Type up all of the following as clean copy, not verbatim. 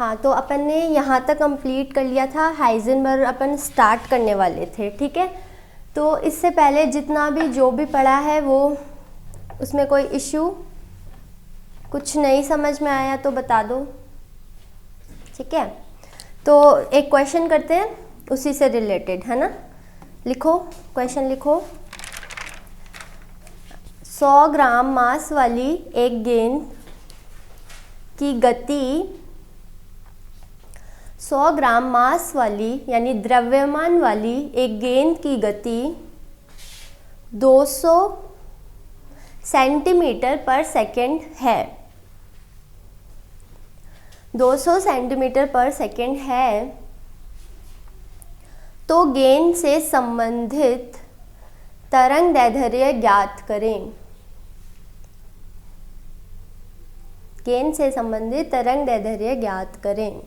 हाँ, तो अपन ने यहाँ तक कंप्लीट कर लिया था। हाइजेनबर्ग अपन स्टार्ट करने वाले थे, ठीक है। तो इससे पहले जितना भी जो भी पढ़ा है वो, उसमें कोई इश्यू, कुछ नहीं समझ में आया तो बता दो, ठीक है। तो एक क्वेश्चन करते हैं उसी से रिलेटेड, है ना। लिखो, क्वेश्चन लिखो। 100 ग्राम मास वाली एक गेंद की गति 100 ग्राम मास वाली यानी द्रव्यमान वाली एक गेंद की गति 200 सेंटीमीटर पर सेकेंड है। 200 सेंटीमीटर पर सेकेंड है, तो गेंद से संबंधित तरंग दैर्ध्य ज्ञात करें। गेंद से संबंधित तरंग दैर्ध्य ज्ञात करें।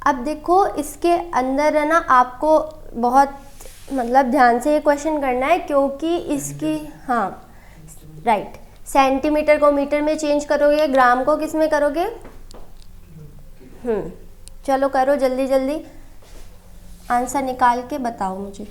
अब देखो, इसके अंदर है ना, आपको बहुत मतलब ध्यान से ये क्वेश्चन करना है, क्योंकि इसकी, हाँ राइट, सेंटीमीटर को मीटर में चेंज करोगे, ग्राम को किस में करोगे। चलो करो जल्दी जल्दी, आंसर निकाल के बताओ मुझे।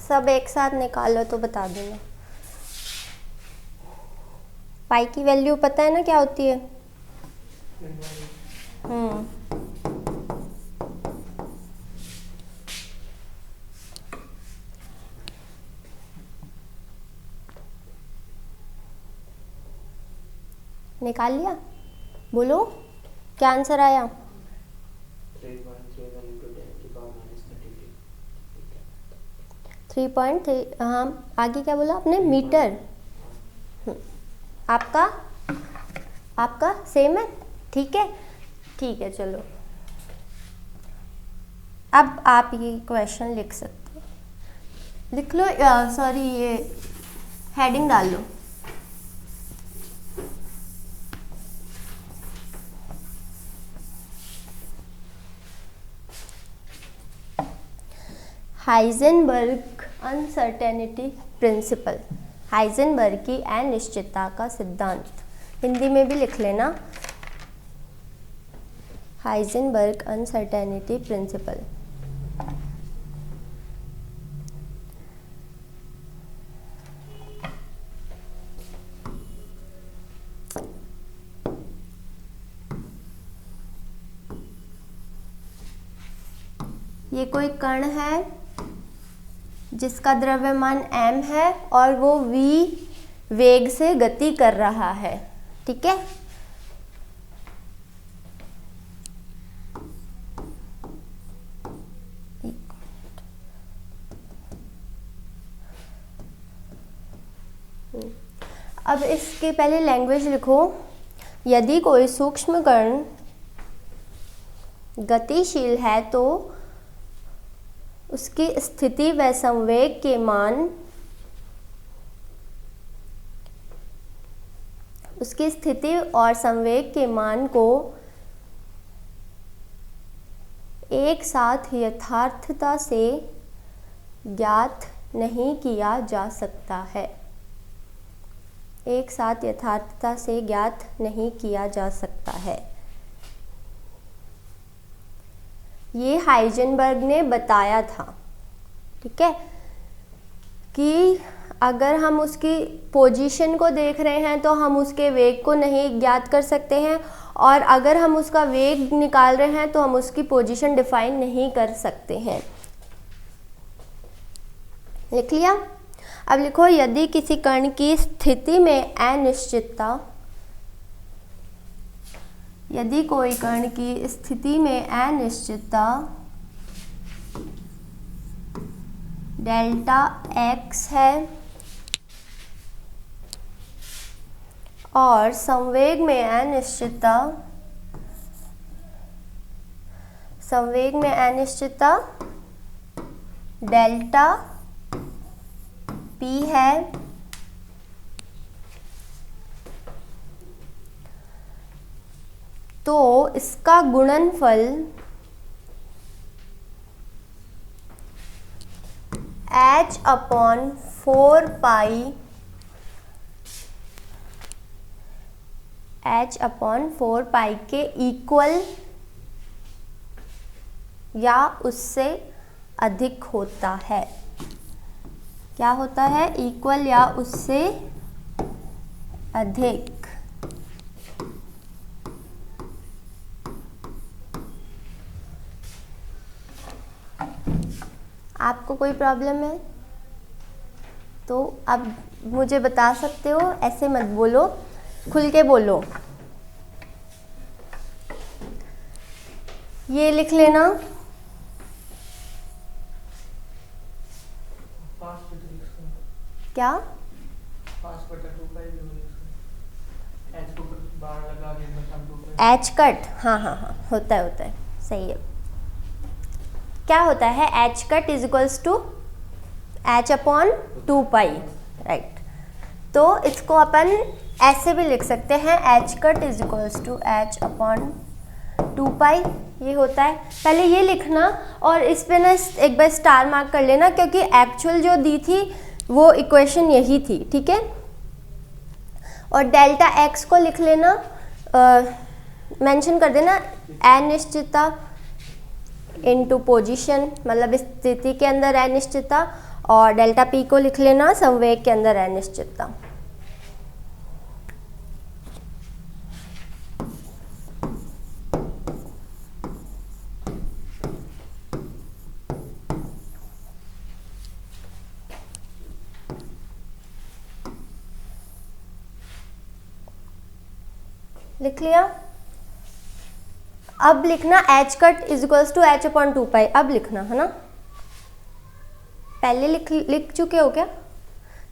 सब एक साथ निकालो तो बता देना। पाई की वैल्यू पता है ना क्या होती है। निकाल लिया, बोलो क्या आंसर आया। 3.3, हाँ आगे क्या बोला आपने, मीटर। आपका सेम है, ठीक है, ठीक है। चलो अब आप ये क्वेश्चन लिख सकते हो, लिख लो, सॉरी ये हेडिंग डाल लो। हाइजेनबर्ग अनसर्टेनिटी प्रिंसिपल, हाइजेनबर्ग की अनिश्चितता का सिद्धांत, हिंदी में भी लिख लेना, हाइजेनबर्ग अनसर्टेनिटी प्रिंसिपल। ये कोई कण है जिसका द्रव्यमान m है और वो v वेग से गति कर रहा है, ठीक है। अब इसके पहले लैंग्वेज लिखो। यदि कोई सूक्ष्म कण गतिशील है तो उसकी स्थिति व संवेग के मान, उसकी स्थिति और संवेग के मान को एक साथ यथार्थता से ज्ञात नहीं किया जा सकता है। एक साथ यथार्थता से ज्ञात नहीं किया जा सकता है। ये हाइजेनबर्ग ने बताया था, ठीक है, कि अगर हम उसकी पोजीशन को देख रहे हैं तो हम उसके वेग को नहीं ज्ञात कर सकते हैं, और अगर हम उसका वेग निकाल रहे हैं तो हम उसकी पोजीशन डिफाइन नहीं कर सकते हैं। लिख लिया। अब लिखो, यदि किसी कण की स्थिति में अनिश्चितता, यदि कोई कण की स्थिति में अनिश्चितता डेल्टा x है और संवेग में अनिश्चितता डेल्टा p है, तो इसका गुणनफल h/4 पाई के इक्वल या उससे अधिक होता है। क्या होता है? इक्वल या उससे अधिक। आपको कोई प्रॉब्लम है तो अब मुझे बता सकते हो, ऐसे मत बोलो, खुल के बोलो। ये लिख लेना, क्या एच कट, हाँ हाँ हाँ, होता है, सही है। क्या होता है? H cut is equals to h/2 pi, right. तो इसको अपन ऐसे भी लिख सकते हैं, h cut is equals to h/2 pi, ये होता है। पहले ये लिखना और इस पे ना एक बार स्टार मार्क कर लेना, क्योंकि एक्चुअल जो दी थी वो इक्वेशन यही थी, ठीक है। और डेल्टा x को लिख लेना, मेंशन कर देना अनिश्चितता इनटू पोजीशन, मतलब स्थिति के अंदर अनिश्चितता, और डेल्टा p को लिख लेना संवेग के अंदर अनिश्चितता। लिख लिया। अब लिखना h cut is equals to h/2 pi, अब लिखना है ना। पहले लिख चुके हो क्या?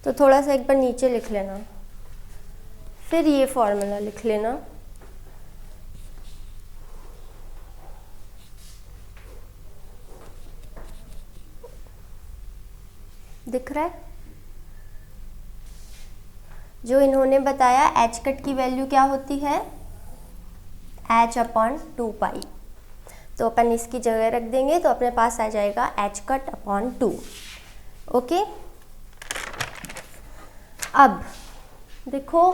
तो थोड़ा सा एक बार नीचे लिख लेना, फिर ये फॉर्मूला लिख लेना। दिख रहा है? जो इन्होंने बताया एच कट की वैल्यू क्या होती है? h/2 पाई। तो अपन इसकी जगह रख देंगे तो अपने पास आ जाएगा h कट अपॉन 2। ओके, अब देखो,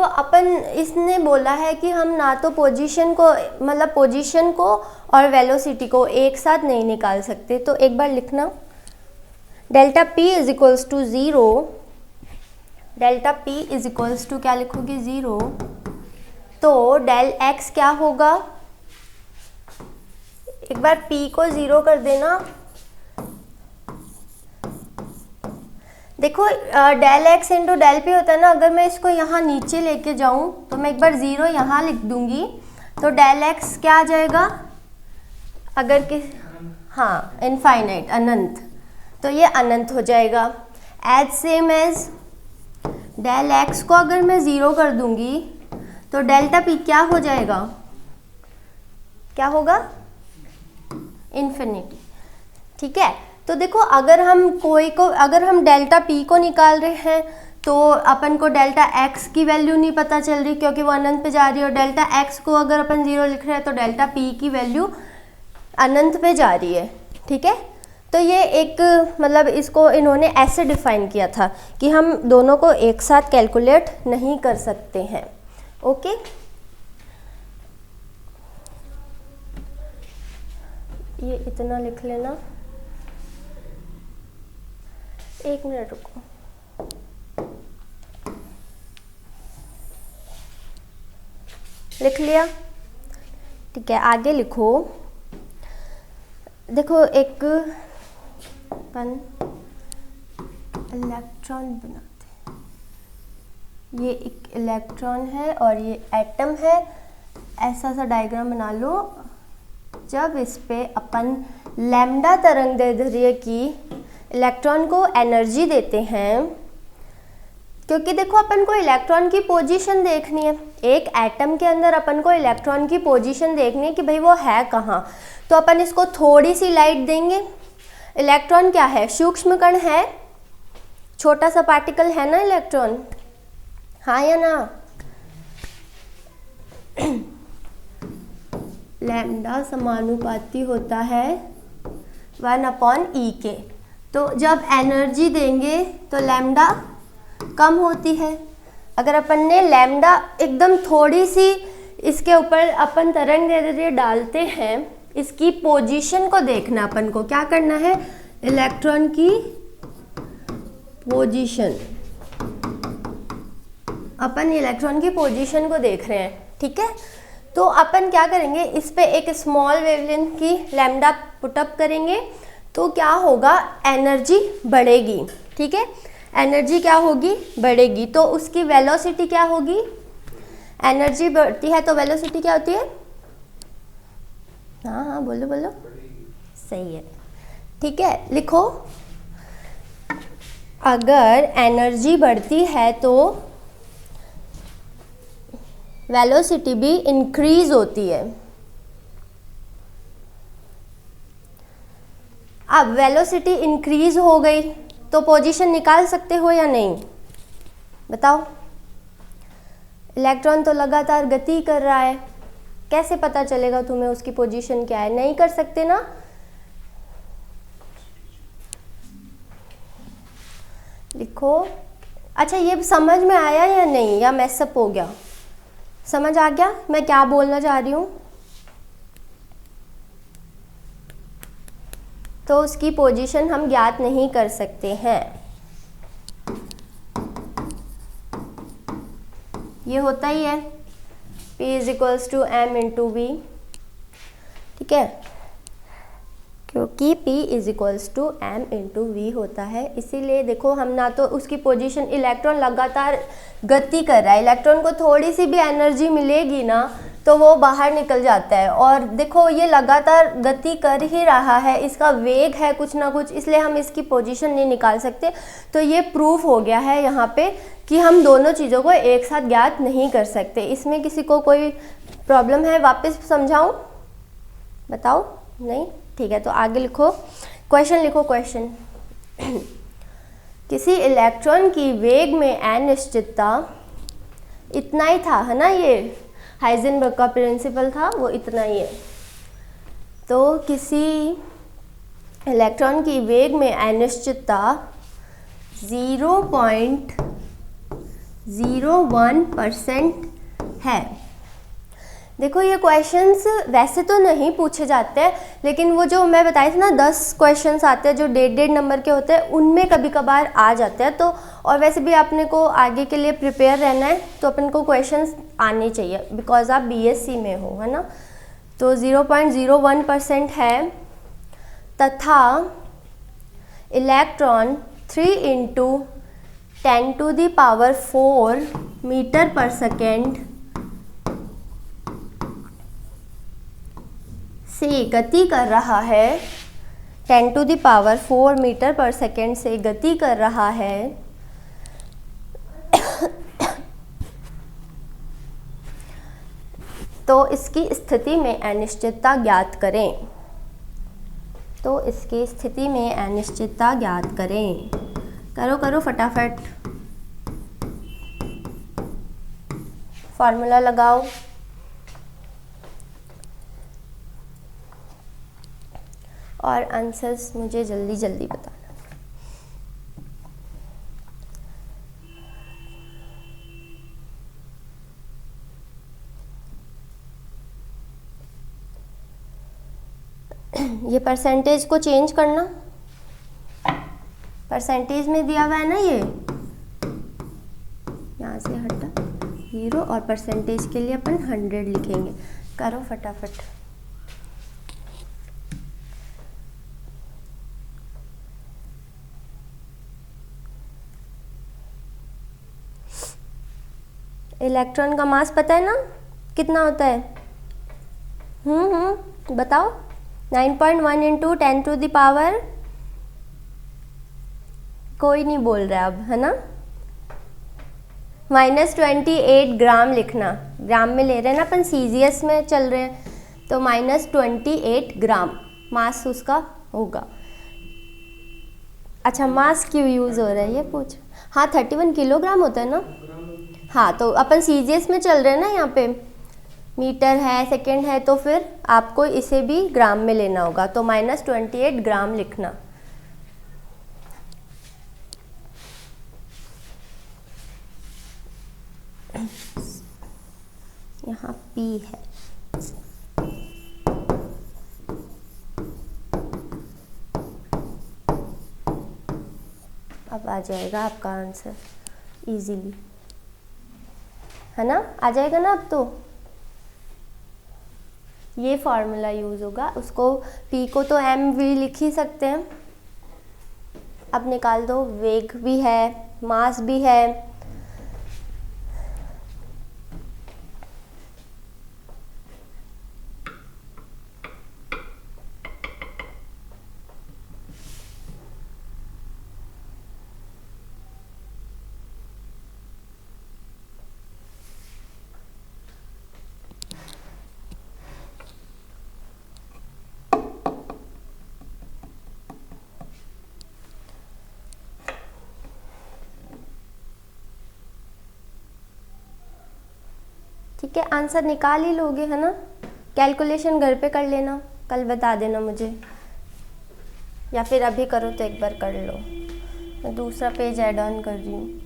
अपन इसने बोला है कि हम ना तो पोजीशन को, मतलब पोजीशन को और वेलोसिटी को एक साथ नहीं निकाल सकते। तो एक बार लिखना, delta p is equals to 0, delta p is equals to क्या लिखोगे? 0। तो डेल x क्या होगा? एक बार p को 0 कर देना। देखो, del x into del p होता है ना, अगर मैं इसको यहाँ नीचे लेके जाऊँ तो मैं एक बार 0 यहाँ लिख दूंगी, तो डेल x क्या आ जाएगा? अगर कि हाँ, इनफाइनाइट, अनंत, तो ये अनंत हो जाएगा। As same as del x को अगर मैं 0 कर दूंगी तो डेल्टा p क्या हो जाएगा? क्या होगा? इन्फिनिटी। ठीक है, तो देखो, अगर हम डेल्टा p को निकाल रहे हैं तो अपन को डेल्टा x की वैल्यू नहीं पता चल रही, क्योंकि वो अनंत पे जा रही है। और डेल्टा x को अगर अपन 0 लिख रहे हैं तो डेल्टा p की वैल्यू अनंत पे जा रही है। ठीक है, तो ये एक, मतलब इसको इन्होंने ऐसे डिफाइन किया था कि हम दोनों को एक साथ कैलकुलेट नहीं कर सकते हैं। ओके, ये इतना लिख लेना, 1 मिनट रुको। लिख लिया? ठीक है, आगे लिखो। देखो एक अपन इलेक्ट्रॉन बनाते हैं, ये एक इलेक्ट्रॉन है और ये एटम है। ऐसा सा डायग्राम बना लो। जब इस पे अपन लैम्डा तरंगदैर्ध्य की इलेक्ट्रॉन को एनर्जी देते हैं, क्योंकि देखो अपन को इलेक्ट्रॉन की पोजीशन देखनी है, एक एटम के अंदर अपन को इलेक्ट्रॉन की पोजीशन देखनी है कि भाई वो है कहाँ। तो अपन इसको थोड़ी सी लाइट देंगे। इलेक्ट्रॉन क्या है? सूक्ष्म कण है, छोटा सा पार्टिकल है ना इलेक्ट्रॉन, हाँ या ना? लैम्डा समानुपाती होता है 1/e के। तो जब एनर्जी देंगे तो लैम्डा कम होती है। अगर अपन ने लैम्डा एकदम थोड़ी सी इसके ऊपर अपन तरंगदैर्ध्य डालते हैं, इसकी पोजीशन को देखना, अपन को क्या करना है? इलेक्ट्रॉन की पोजीशन, अपन इलेक्ट्रॉन की पोजीशन को देख रहे हैं, ठीक है। तो अपन क्या करेंगे, इस पे एक स्मॉल वेवलेंथ की लैम्डा पुटअप करेंगे, तो क्या होगा? एनर्जी बढ़ेगी, ठीक है। एनर्जी क्या होगी? बढ़ेगी। तो उसकी वेलोसिटी क्या होगी? एनर्जी बढ़ती है तो वेलोसिटी क्या होती है? हाँ हाँ बोलो बोलो, सही है, ठीक है। लिखो, अगर एनर्जी बढ़ती है तो वेलोसिटी भी इंक्रीज होती है। अब वेलोसिटी इंक्रीज हो गई तो पोजीशन निकाल सकते हो या नहीं? बताओ। इलेक्ट्रॉन तो लगातार गति कर रहा है, कैसे पता चलेगा तुम्हें उसकी पोजीशन क्या है? नहीं कर सकते ना। लिखो। अच्छा, ये समझ में आया या नहीं, या मैसअप हो गया? समझ आ गया मैं क्या बोलना चाह रही हूँ? तो उसकी पोजीशन हम ज्ञात नहीं कर सकते हैं। ये होता ही है, P = m × v, ठीक है, क्योंकि P = m × v होता है। इसीलिए देखो, हम ना तो उसकी पोजीशन, इलेक्ट्रॉन लगातार गति कर रहा है, इलेक्ट्रॉन को थोड़ी सी भी एनर्जी मिलेगी ना तो वो बाहर निकल जाता है। और देखो, ये लगातार गति कर ही रहा है, इसका वेग है कुछ ना कुछ, इसलिए हम इसकी पोजीशन नहीं निकाल सकते। तो ये प्रूफ हो गया है यहाँ पे कि हम दोनों चीज़ों को एक साथ ज्ञात नहीं कर सकते। इसमें किसी को कोई प्रॉब्लम है? वापस समझाऊं? बताओ। नहीं? ठीक है, तो आगे लिखो, क्वेश्चन लिखो। क्वेश्चन किसी इलेक्ट्रॉन की वेग में अनिश्चितता, इतना ही था, है ना, ये हाइजेनबर्ग का प्रिंसिपल था, वो इतना ही है। तो किसी इलेक्ट्रॉन की वेग में अनिश्चितता 0.01% है। देखो, ये क्वेश्चंस वैसे तो नहीं पूछे जाते हैं, लेकिन वो जो मैं बताई थी ना 10 क्वेश्चंस आते हैं जो 1.5 नंबर के होते हैं, उनमें कभी कभार आ जाते हैं। तो और वैसे भी आपने को आगे के लिए प्रिपेयर रहना है, तो अपन को क्वेश्चंस आने चाहिए, बिकॉज आप बीएससी में हो, है ना। तो 0.01% है, तथा इलेक्ट्रॉन 3 × 10⁴ मीटर पर सेकेंड से गति कर रहा है, 10⁴ मीटर पर सेकेंड से गति कर रहा है। तो इसकी स्थिति में अनिश्चितता ज्ञात करें। तो इसकी स्थिति में अनिश्चितता ज्ञात करें। करो करो फटाफट, फॉर्मूला लगाओ। और आंसर्स मुझे जल्दी जल्दी बताना। ये परसेंटेज को चेंज करना, परसेंटेज में दिया हुआ है ना, ये यहाँ से हटा 0 और परसेंटेज के लिए अपन 100 लिखेंगे। करो फटाफट। इलेक्ट्रॉन का मास पता है ना कितना होता है? बताओ। 9.1 इंटू 10 टू द पावर, कोई नहीं बोल रहा अब, है ना, -28 ग्राम लिखना। ग्राम में ले रहे हैं ना अपन, सीजीएस में चल रहे हैं, तो -28 ग्राम मास उसका होगा। अच्छा, मास क्यों यूज़ हो रहा है ये पूछ। हाँ 31 किलोग्राम होता है ना। हाँ तो अपन सीजीएस में चल रहे हैं ना, यहाँ पे मीटर है, सेकंड है, तो फिर आपको इसे भी ग्राम में लेना होगा, तो -28 ग्राम लिखना। यहाँ P है। अब आ जाएगा आपका आंसर इजीली, है ना, आ जाएगा ना अब। तो ये फॉर्मूला यूज़ होगा, उसको P को तो mv लिख ही सकते हैं। अब निकाल दो, वेग भी है, मास भी है, ठीक है। आंसर निकाल ही लोगे, है ना। कैलकुलेशन घर पे कर लेना, कल बता देना मुझे, या फिर अभी करो तो एक बार कर लो। मैं दूसरा पेज ऐड ऑन कर रही हूँ।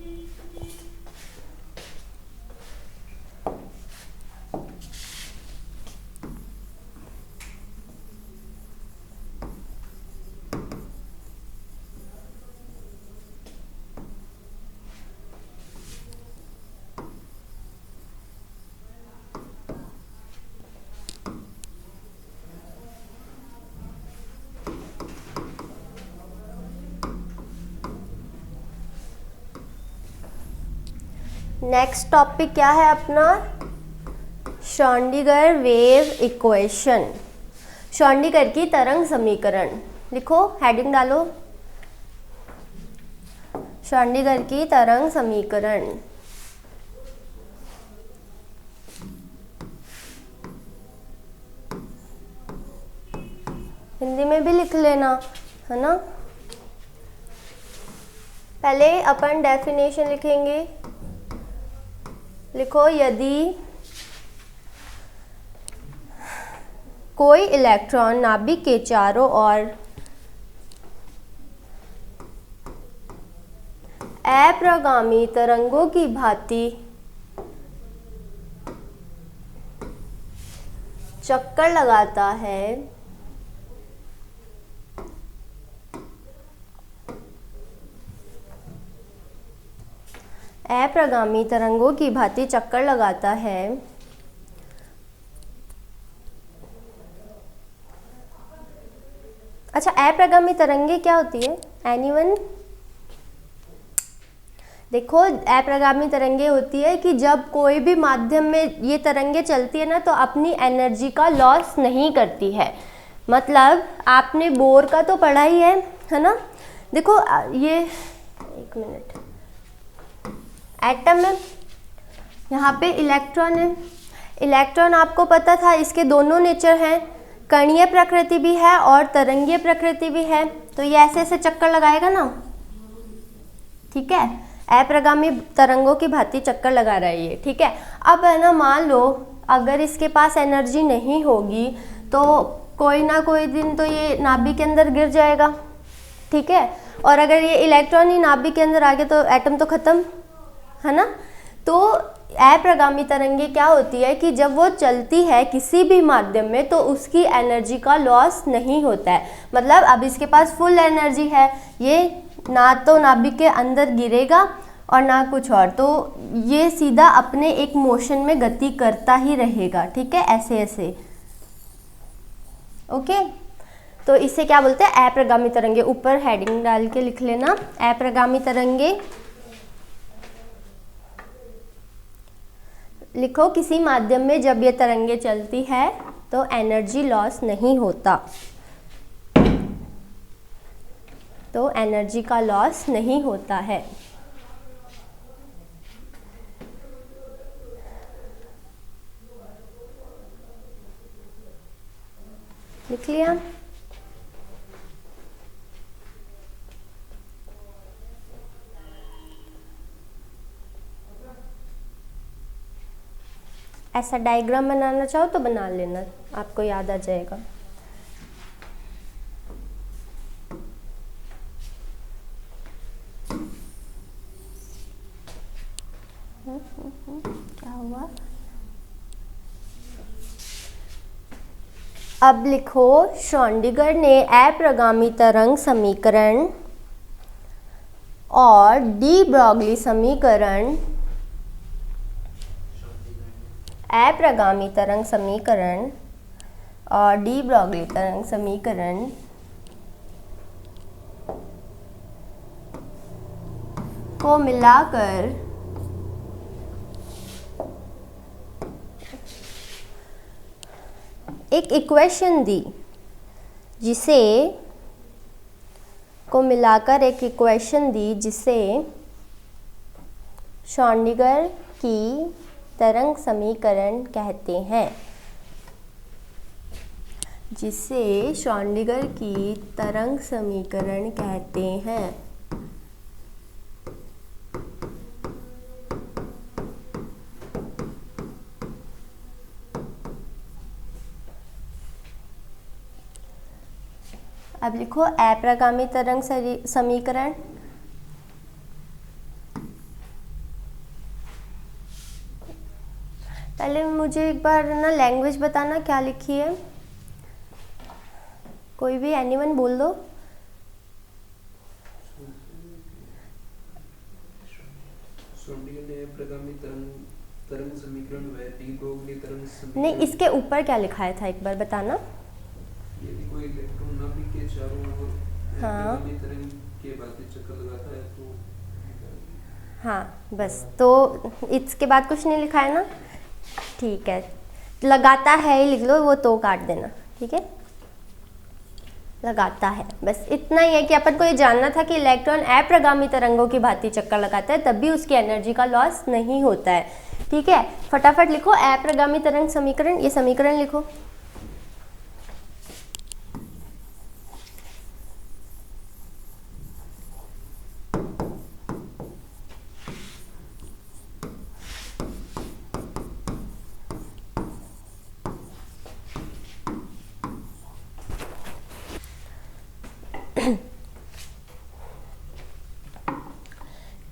नेक्स्ट टॉपिक क्या है अपना? श्रोडिंगर वेव इक्वेशन, श्रोडिंगर की तरंग समीकरण। लिखो, हेडिंग डालो, श्रोडिंगर की तरंग समीकरण। हिंदी में भी लिख लेना, है ना। पहले अपन डेफिनेशन लिखेंगे। लिखो, यदि कोई इलेक्ट्रॉन नाभिक के चारों ओर अप्रगामी तरंगों की भांति चक्कर लगाता है, अप्रगामी तरंगों की भांति चक्कर लगाता है, अच्छा अप्रगामी तरंगे क्या होती है? एनीवन? देखो, अप्रगामी तरंगे होती है कि जब कोई भी माध्यम में ये तरंगे चलती है ना, तो अपनी एनर्जी का लॉस नहीं करती है। मतलब आपने बोर का तो पढ़ा ही है ना। देखो ये, एक मिनट, एटम है, यहाँ पे इलेक्ट्रॉन है। इलेक्ट्रॉन आपको पता था, इसके दोनों नेचर हैं, कणीय प्रकृति भी है और तरंगीय प्रकृति भी है। तो ये ऐसे ऐसे चक्कर लगाएगा ना, ठीक है, अप्रगामी तरंगों की भांति चक्कर लगा रहा है ये, ठीक है। अब है ना, मान लो अगर इसके पास एनर्जी नहीं होगी तो कोई ना कोई दिन तो ये नाभिक के अंदर गिर जाएगा, ठीक है। और अगर ये इलेक्ट्रॉन ही नाभिक के अंदर आ गया तो एटम तो खत्म, है ना। तो अप्रगामी तरंगे क्या होती है कि जब वो चलती है किसी भी माध्यम में तो उसकी एनर्जी का लॉस नहीं होता है। मतलब अब इसके पास फुल एनर्जी है, ये ना तो नाभिक के अंदर गिरेगा और ना कुछ और, तो ये सीधा अपने एक मोशन में गति करता ही रहेगा, ठीक है, ऐसे ऐसे। ओके, तो इसे क्या बोलते हैं, अप्रगामी तरंगे। ऊपर हेडिंग डाल के लिख लेना, अप्रगामी तरंगे। लिखो, किसी माध्यम में जब ये तरंगे चलती है तो एनर्जी लॉस नहीं होता, तो एनर्जी का लॉस नहीं होता है। लिख लिया? ऐसा डायग्राम बनाना चाहो तो बना लेना, आपको याद आ जाएगा। क्या हुआ? अब लिखो, श्रोडिंगर ने अप्रगामी तरंग समीकरण और डी ब्रॉगली समीकरण, अप्रगामी तरंग समीकरण और डी ब्रॉगली तरंग समीकरण को मिलाकर एक इक्वेशन दी, जिसे श्रोडिंगर की तरंग समीकरण कहते हैं, जिसे श्रोडिंगर की तरंग समीकरण कहते हैं। अब लिखो अप्रगामी तरंग समीकरण। पहले मुझे एक बार ना लैंग्वेज बताना, क्या लिखी है, कोई भी, एनीवन बोल दो। श्रोडिंगर ने अप्रगामी तरंग समीकरण व डी ब्रॉगली तरंग समीकरण। नहीं, इसके ऊपर क्या लिखाया था एक बार बताना। यदि कोई इलेक्ट्रॉन नाभिक के चारों ओर अप्रगामी तरंग के भांति चक्कर लगाता है तो, हाँ बस, तो इसके बाद कुछ नहीं लिखा है ना, ठीक है, लगाता है ही लिख लो, वो तो काट देना, ठीक है, लगाता है, बस इतना ही है कि अपन को ये जानना था कि इलेक्ट्रॉन अप्रगामी तरंगों की भांति चक्कर लगाता है तब भी उसकी एनर्जी का लॉस नहीं होता है, ठीक है। फटाफट लिखो अप्रगामी तरंग समीकरण, ये समीकरण लिखो।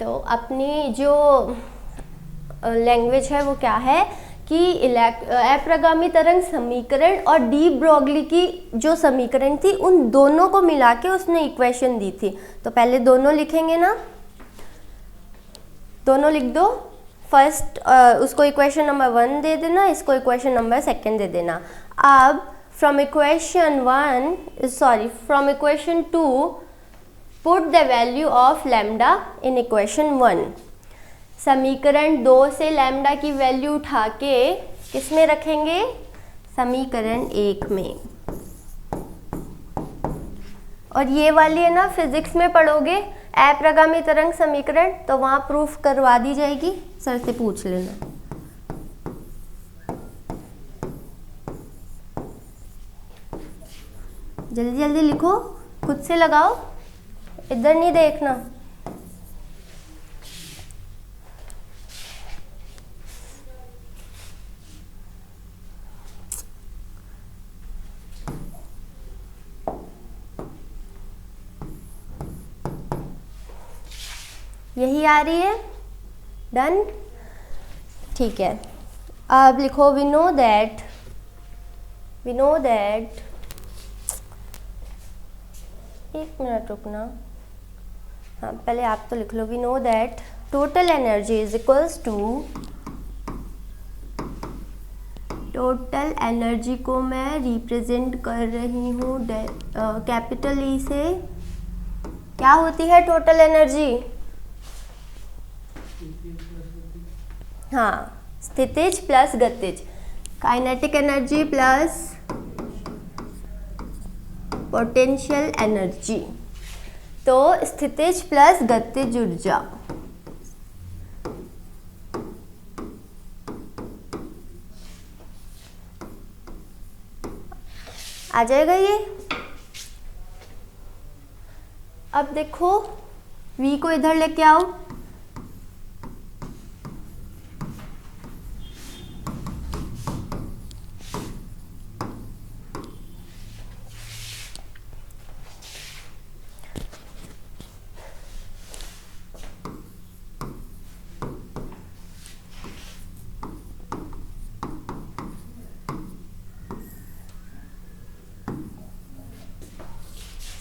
तो अपनी जो लैंग्वेज है वो क्या है कि अप्रगामी तरंग समीकरण और डी ब्रॉगली की जो समीकरण थी उन दोनों को मिला के उसने इक्वेशन दी थी। तो पहले दोनों लिखेंगे ना, दोनों लिख दो। फर्स्ट उसको इक्वेशन नंबर 1 दे देना, इसको इक्वेशन नंबर 2 दे देना। अब from equation 2 put the value of lambda in equation 1। समीकरण 2 से लैम्डा की वैल्यू उठा के किस में रखेंगे, समीकरण 1 में। और ये वाली है ना, फिजिक्स में पढ़ोगे अप्रगामी तरंग समीकरण, तो वहाँ प्रूफ करवा दी जाएगी, सर से पूछ लेना। जल्दी जल्दी लिखो, खुद से लगाओ, इधर नहीं देखना। यही आ रही है, डन, ठीक है, अब लिखो वी नो दैट एक मिनट रुकना, हाँ पहले आप तो लिख लो। We know that total energy is equals to, total energy को मैं रिप्रेजेंट कर रही हूँ कैपिटल ई से। क्या होती है टोटल एनर्जी? हाँ, स्थितिज प्लस गतिज, kinetic energy plus potential energy, तो स्थितिज प्लस गतिज ऊर्जा। आ जाएगा ये। अब देखो v को इधर लेके आओ,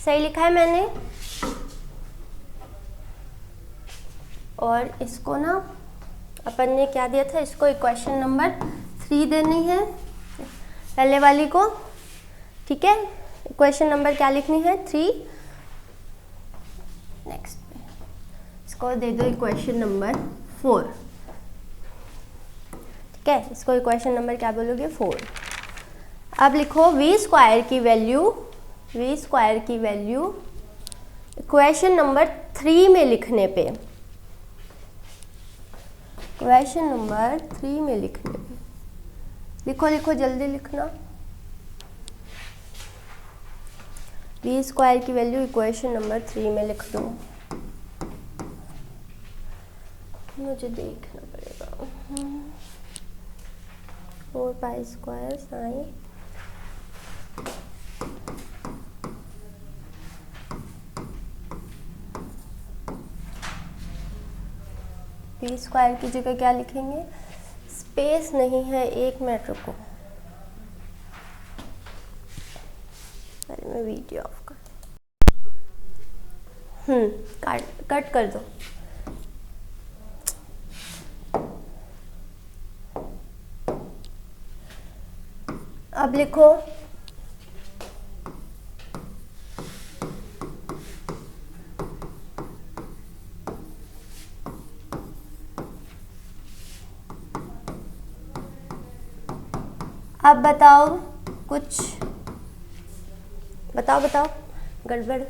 सही लिखा है मैंने। और इसको ना अपन ने क्या दिया था, इसको इक्वेशन नंबर 3 देनी है पहले वाली को, ठीक है। इक्वेशन नंबर क्या लिखनी है? 3। नेक्स्ट पे इसको दे दो इक्वेशन नंबर 4, ठीक है। इसको इक्वेशन नंबर क्या बोलोगे? 4। अब लिखो v स्क्वायर की वैल्यू इक्वेशन नंबर 3 में लिखने पे, इक्वेशन नंबर 3 में लिखने पे लिखो जल्दी लिखना। v स्क्वायर की वैल्यू इक्वेशन नंबर 3 में लिख दो। मुझे देखना पड़ेगा। 4 pi square sine v square की जगह क्या लिखेंगे? स्पेस नहीं है, 1 मिनट रुको, पहले मैं वीडियो ऑफ कर, कट कर दो। अब लिखो अब बताओ कुछ, बताओ गड़बड़।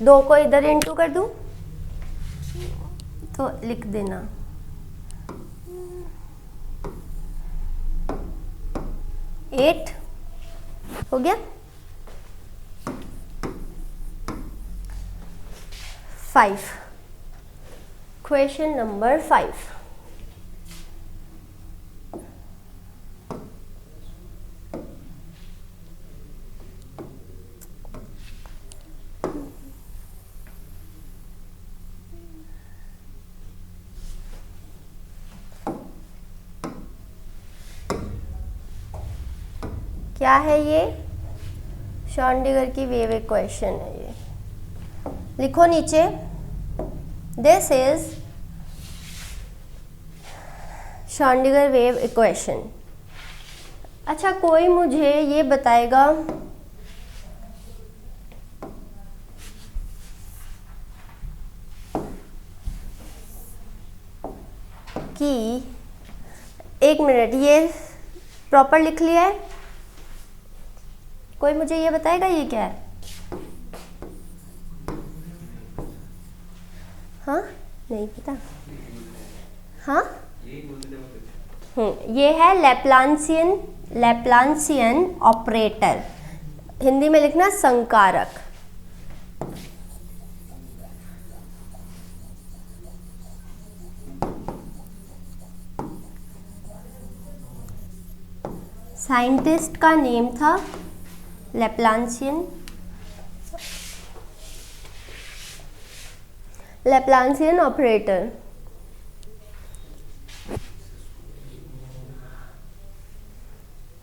2 को इधर इंटू कर दूं तो लिख देना। एट हो गया। 5, क्वेश्चन नंबर 5। क्या है ये? शॉन्डिगर की वेव इक्वेशन है ये। लिखो नीचे, दिस इज शॉन्डिगर वेव इक्वेशन। अच्छा, कोई मुझे ये बताएगा कि, एक मिनट, ये प्रॉपर लिख लिया है? कोई मुझे ये बताएगा ये क्या है? हाँ, नहीं पता। हाँ, ये है लैप्लांसियन ऑपरेटर, हिंदी में लिखना संकारक। साइंटिस्ट का नेम था लैप्लांसियन ऑपरेटर।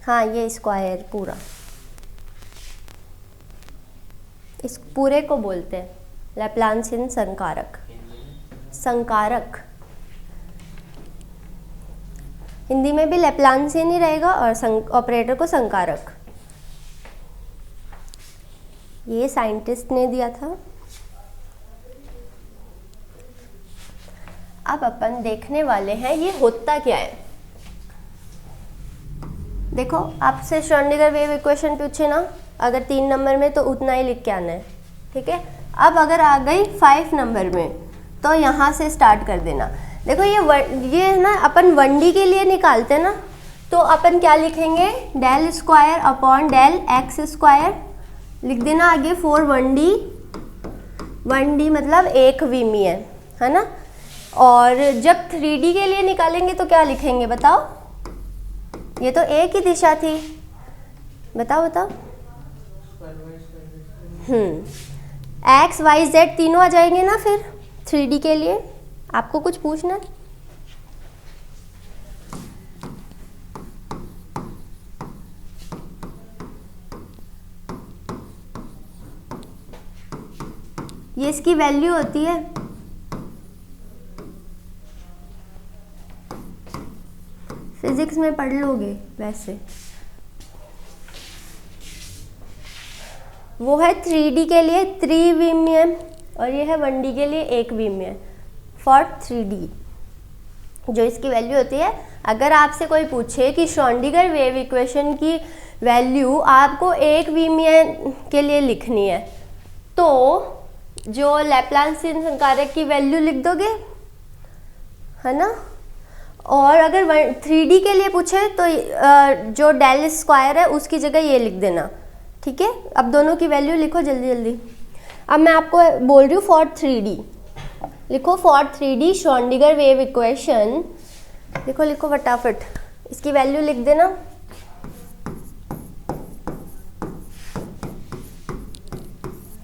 हाँ, ये स्क्वायर पूरा, इस पूरे को बोलते हैं लैप्लासियन संकारक। संकारक हिंदी में भी लैप्लासियन ही रहेगा और ऑपरेटर को संकारक। ये साइंटिस्ट ने दिया था। अब अपन देखने वाले हैं ये होता क्या है। देखो, आपसे श्रोडिंगर वेव इक्वेशन पूछे ना, अगर 3 नंबर में तो उतना ही लिख के आना है, ठीक है। अब अगर आ गई 5 नंबर में तो यहाँ से स्टार्ट कर देना। देखो ये ना अपन 1D के लिए निकालते हैं ना, तो अपन क्या लिखेंगे, del square upon del x square लिख देना आगे 4 1D। 1D मतलब 1 वीमी है ना। और जब 3D के लिए निकालेंगे तो क्या लिखेंगे बताओ, ये तो एक ही दिशा थी, बताओ बताओ। एक्स वाई जेड तीनों आ जाएंगे ना फिर 3D के लिए। आपको कुछ पूछना? ये इसकी वैल्यू होती है, फिजिक्स में पढ़ लोगे वैसे। वो है 3D के लिए 3 वीमी और ये है 1D के लिए 1 वीमी फॉर 3D, जो इसकी वैल्यू होती है। अगर आपसे कोई पूछे कि श्रोडिंगर वेव इक्वेशन की वैल्यू आपको 1 वीमी के लिए लिखनी है, तो जो लैप्लासियन संकारक की वैल्यू लिख दोगे, है ना। और अगर 3D के लिए पूछे तो जो डेल स्क्वायर है उसकी जगह ये लिख देना, ठीक है। अब दोनों की वैल्यू लिखो जल्दी जल्दी। अब मैं आपको बोल रही हूँ फॉर 3D लिखो, for 3D Schrodinger wave equation लिखो, लिखो फटाफट, इसकी वैल्यू लिख देना।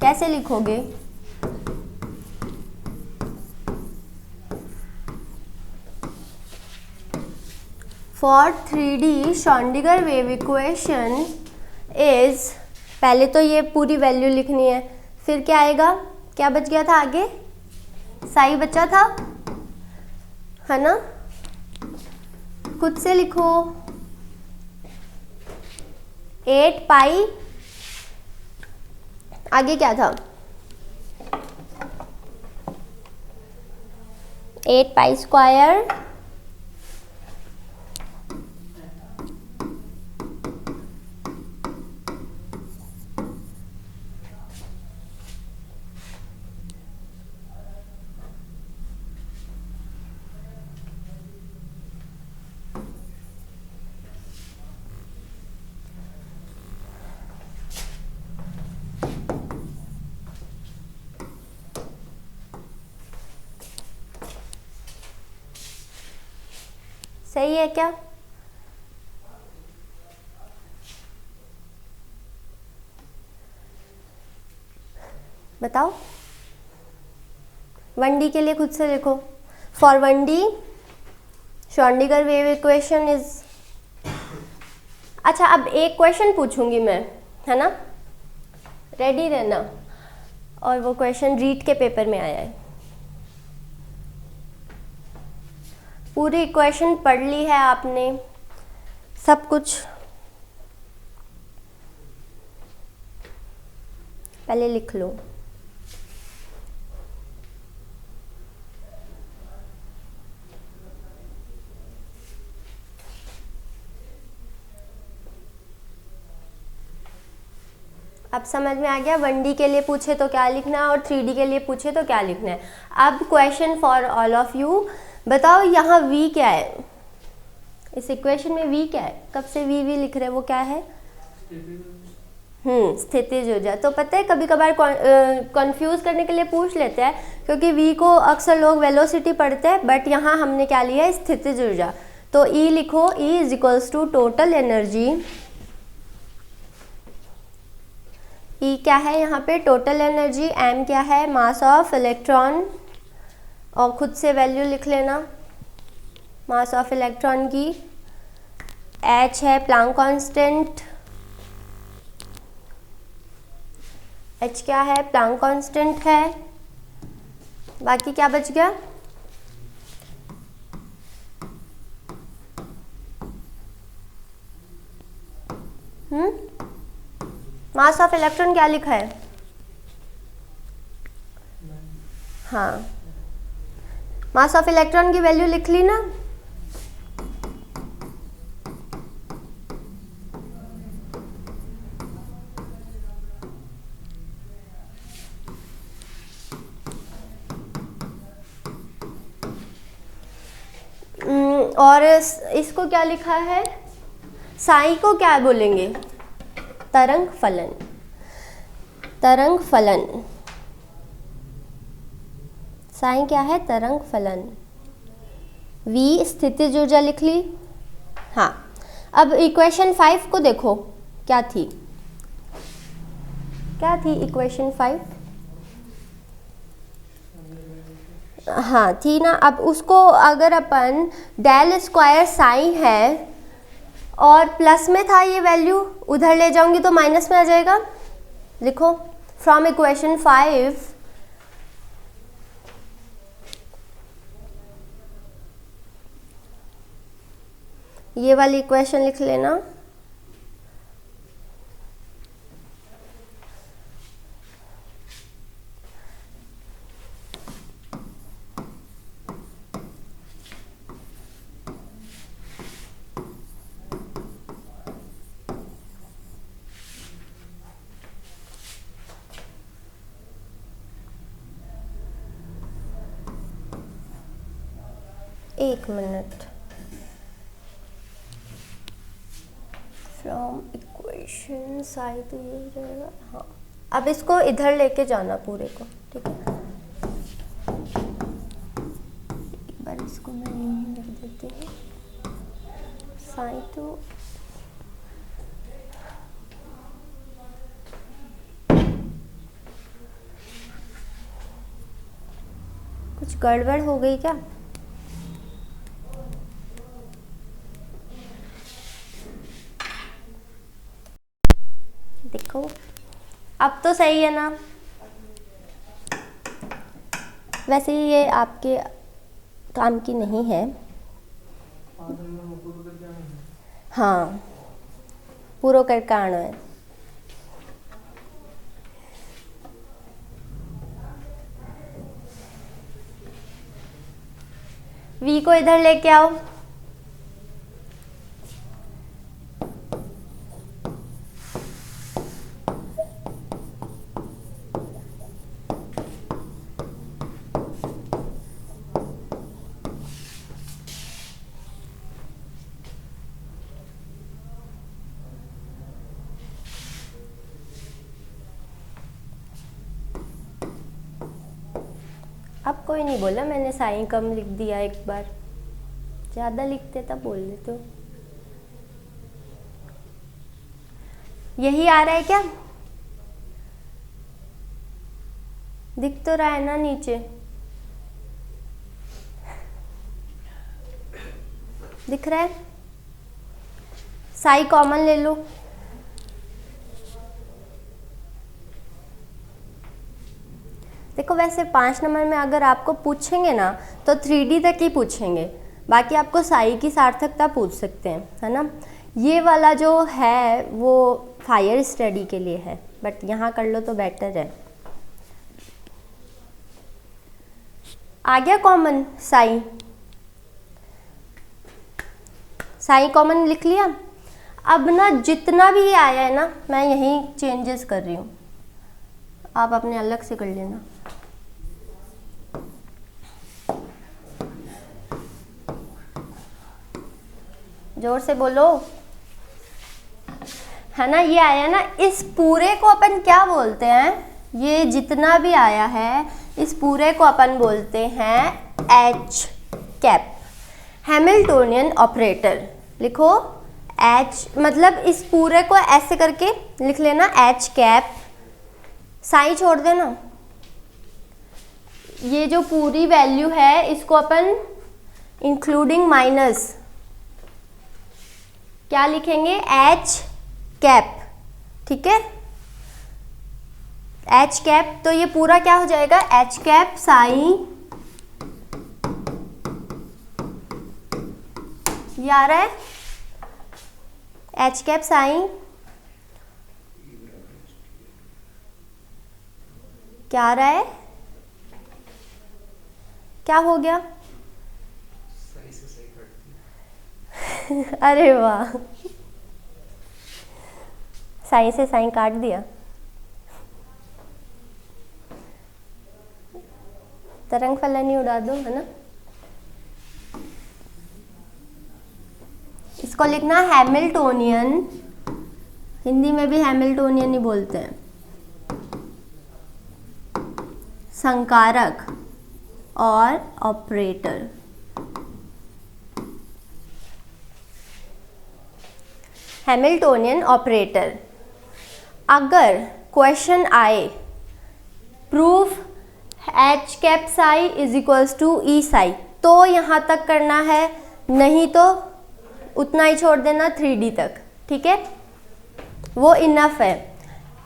कैसे लिखोगे? For 3D Schrodinger wave equation is, पहले तो ये पूरी वैल्यू लिखनी है, फिर क्या आएगा, क्या बच गया था आगे, साई बचा था, है ना। खुद से लिखो 8 पाई, आगे क्या था 8 पाई स्क्वायर सही है क्या? बताओ। 1D के लिए खुद से लिखो, for 1D Schrodinger wave equation is. अच्छा, अब एक क्वेश्चन पूछूंगी मैं, है ना, रेडी रहना। और वो क्वेश्चन रीट के पेपर में आया है। पूरी इक्वेशन पढ़ ली है आपने, सब कुछ पहले लिख लो। अब समझ में आ गया 1D के लिए पूछे तो क्या लिखना है और 3D के लिए पूछे तो क्या लिखना है। अब question for all of you, बताओ यहाँ V क्या है, इस इक्वेशन में V क्या है, कब से V लिख रहे हैं, वो क्या है, स्थितिज ऊर्जा। तो पता है कभी कभार कंफ्यूज करने के लिए पूछ लेते हैं, क्योंकि V को अक्सर लोग वेलोसिटी पढ़ते हैं, बट यहाँ हमने क्या लिया है, स्थितिज ऊर्जा। तो E लिखो, E is equals to total energy. E क्या है यहाँ पे, टोटल एनर्जी। M क्या है, मास ऑफ इलेक्ट्रॉन, और खुद से वैल्यू लिख लेना मास ऑफ इलेक्ट्रॉन की। एच है प्लैंक कांस्टेंट, एच क्या है, प्लैंक कांस्टेंट है। बाकी क्या बच गया, मास ऑफ इलेक्ट्रॉन क्या लिखा है, हाँ मास ऑफ इलेक्ट्रॉन की वैल्यू लिख ली ना। और इसको क्या लिखा है, साई को क्या बोलेंगे, तरंग फलन, तरंग फलन, साई क्या है, तरंग फलन। V स्थितिज ऊर्जा लिख ली। हाँ अब इक्वेशन 5 को देखो, क्या थी, क्या थी इक्वेशन 5, हाँ थी ना। अब उसको अगर अपन डेल स्क्वायर साइन है और प्लस में था ये वैल्यू, उधर ले जाऊंगी तो माइनस में आ जाएगा। लिखो फ्रॉम इक्वेशन 5 ये वाली इक्वेशन लिख लेना। एक मिनट, फ्रॉम इक्वेशन साई तो ये हो जाएगा, हाँ अब इसको इधर लेके जाना पूरे को, ठीक है। एक बार इसको मैं यहीं लिख देती हूँ, साई तो कुछ गड़बड़ हो गई क्या, देखो अब तो सही है ना। वैसे ये आपके काम की नहीं है, हाँ पूरा कर कारण है। V को इधर लेके आओ, अब कोई नहीं बोला, मैंने साइन कम लिख दिया, एक बार ज़्यादा लिखते तब बोल देते हो। यही आ रहा है क्या, दिख तो रहा है ना नीचे, दिख रहा है, साई कॉमन ले लो। देखो वैसे 5 नंबर में अगर आपको पूछेंगे ना तो 3D तक ही पूछेंगे, बाकी आपको साई की सार्थकता पूछ सकते हैं, है ना। ये वाला जो है वो फायर स्टडी के लिए है, बट यहाँ कर लो तो बेटर है। आ गया कॉमन साई, साई कॉमन लिख लिया। अब ना जितना भी ये आया है ना, मैं यहीं चेंजेस कर रही हूँ, आप अपने अलग से कर लेना। जोर से बोलो, है ना। ये आया ना, इस पूरे को अपन क्या बोलते हैं, ये जितना भी आया है इस पूरे को अपन बोलते हैं एच कैप, हैमिल्टोनियन ऑपरेटर। लिखो एच, मतलब इस पूरे को ऐसे करके लिख लेना, एच कैप, साई छोड़ देना। ये जो पूरी वैल्यू है इसको अपन इंक्लूडिंग माइनस क्या लिखेंगे, एच कैप, ठीक है, एच कैप। तो ये पूरा क्या हो जाएगा, एच कैप साइन, ये आ रहा है एच कैप साइन, क्या आ रहा है, क्या हो गया सही से सही काट दिया। अरे वाह, साइन से साइन काट दिया। तरंग फलनी उड़ा दो, है ना। इसको लिखना हैमिल्टोनियन, हिंदी में भी हैमिल्टोनियन ही बोलते हैं, संकारक और ऑपरेटर। Hamiltonian operator. अगर क्वेश्चन आए proof H cap psi is equals to E psi, तो यहाँ तक करना है, नहीं तो उतना ही छोड़ देना 3D तक, ठीक है, वो इनफ है।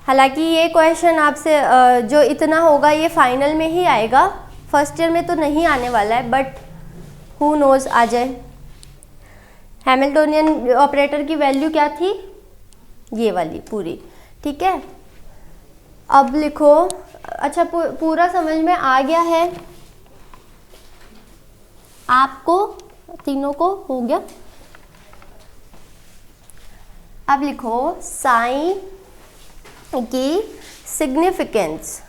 हालांकि ये क्वेश्चन आपसे जो इतना होगा ये फाइनल में ही आएगा, फर्स्ट ईयर में तो नहीं आने वाला है, बट हु नोज आ जाए। हैमिल्टोनियन ऑपरेटर की वैल्यू क्या थी, ये वाली पूरी, ठीक है। अब लिखो, अच्छा पूरा समझ में आ गया है आपको, तीनों को हो गया। अब लिखो साइन की सिग्निफिकेंस,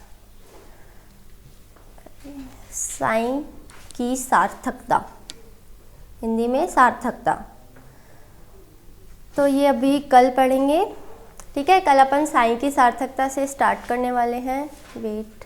साइन की सार्थकता, हिंदी में सार्थकता। तो ये अभी कल पढ़ेंगे, ठीक है। कल अपन साइन की सार्थकता से स्टार्ट करने वाले हैं। वेट,